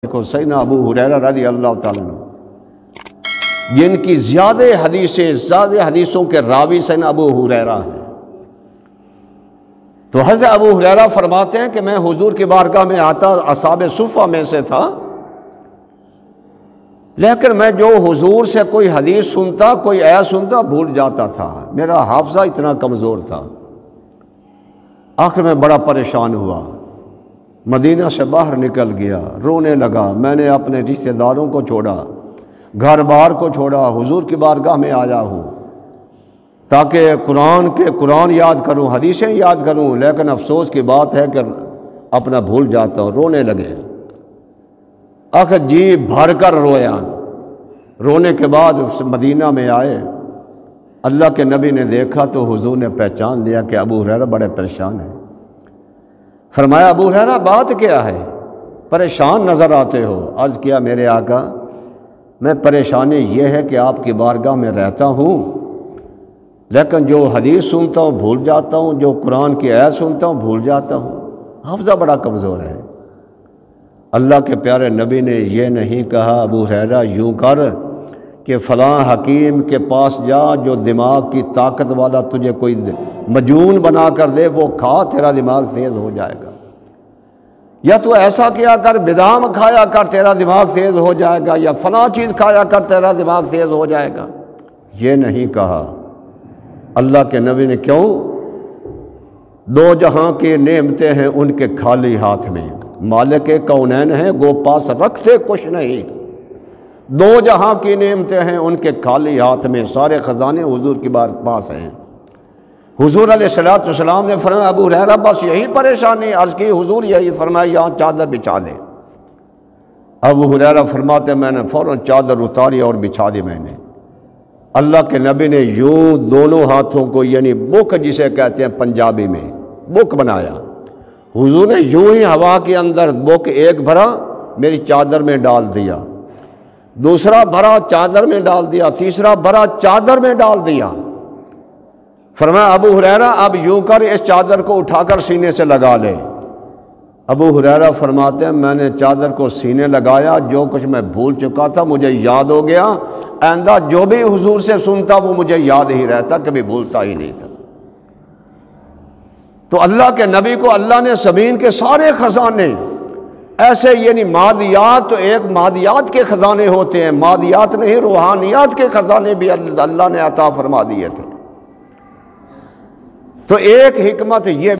دیکھو سیدنا ابو حریرہ رضی اللہ تعالیٰ عنہ جن کی زیادہ حدیثوں کے راوی سیدنا ابو حریرہ ہیں، تو حضرت ابو حریرہ فرماتے ہیں کہ میں حضور کی بارگاہ میں آتا، اصحاب صفہ میں سے تھا، لیکن میں جو حضور سے کوئی حدیث سنتا، کوئی آیت سنتا، بھول جاتا تھا، میرا حافظہ اتنا کمزور تھا۔ آخر میں بڑا پریشان ہوا، مدینہ سے باہر نکل گیا، رونے لگا، میں نے اپنے رشتہ داروں کو چھوڑا، گھر بار کو چھوڑا، حضور کی بارگاہ میں آیا ہوں تاکہ قرآن یاد کروں، حدیثیں یاد کروں، لیکن افسوس کی بات ہے کہ اپنا بھول جاتا ہوں۔ رونے لگے، آخر جی بھر کر رویا۔ رونے کے بعد مدینہ میں آئے، اللہ کے نبی نے دیکھا تو حضور نے پہچان لیا کہ ابو حریرہ بڑے پریشان ہیں۔ فرمایا ابو حریرہ بات کیا ہے، پریشان نظر آتے ہو؟ عرض کیا میرے آقا میں پریشانی یہ ہے کہ آپ کی بارگاہ میں رہتا ہوں، لیکن جو حدیث سنتا ہوں بھول جاتا ہوں، جو قرآن کی آیت سنتا ہوں بھول جاتا ہوں، حافظہ بڑا کمزور ہے۔ اللہ کے پیارے نبی نے یہ نہیں کہا ابو حریرہ یوں کر کہ فلاں حکیم کے پاس جا جو دماغ کی طاقت والا تجھے کوئی مجنون بنا کر دے، وہ کھا تیرا دماغ تیز ہو جائے گا، یا تو ایسا کیا کر بادام کھایا کر تیرا دماغ تیز ہو جائے گا، یا فلاں چیز کھایا کر تیرا دماغ تیز ہو جائے گا۔ یہ نہیں کہا اللہ کے نبی نے۔ کیوں؟ دو جہاں کی نعمتیں ہیں ان کے خالی ہاتھ میں، مالک کونین ہیں گو پاس رکھتے کچھ نہیں۔ دو جہاں کی نعمتیں ہیں ان کے خالی ہاتھ میں، سارے خزانے حضور کے پاس ہیں۔ حضور علیہ السلام نے فرمایا ابو حریرہ بس یہی پریشانی؟ عرض کی حضور یہی۔ فرمایا یہاں چادر بچھا دے۔ ابو حریرہ فرماتے میں نے فوراً چادر اتاری اور بچھا دی میں نے۔ اللہ کے نبی نے یوں دونوں ہاتھوں کو، یعنی بک جسے کہتے ہیں پنجابی میں، بک بنایا۔ حضور نے یوں ہی ہوا کے اندر بک ایک بھرا میری چادر میں ڈال دیا، دوسرا بھرا چادر میں ڈال دیا، تیسرا بھرا چادر میں ڈال دیا۔ فرمایا ابو حریرہ اب یوں کر اس چادر کو اٹھا کر سینے سے لگا لے۔ ابو حریرہ فرماتے ہیں میں نے چادر کو سینے لگایا، جو کچھ میں بھول چکا تھا مجھے یاد ہو گیا، آئندہ جو بھی حضور سے سنتا وہ مجھے یاد ہی رہتا، کبھی بھولتا ہی نہیں تھا۔ تو اللہ کے نبی کو اللہ نے زمین کے سارے خزانے ایسے، یعنی مادیات، تو ایک مادیات کے خزانے ہوتے ہیں، مادیات نہیں روحانیات کے خزانے بھی اللہ نے عطا فرما دیے تھے۔ تو ایک حکمت یہ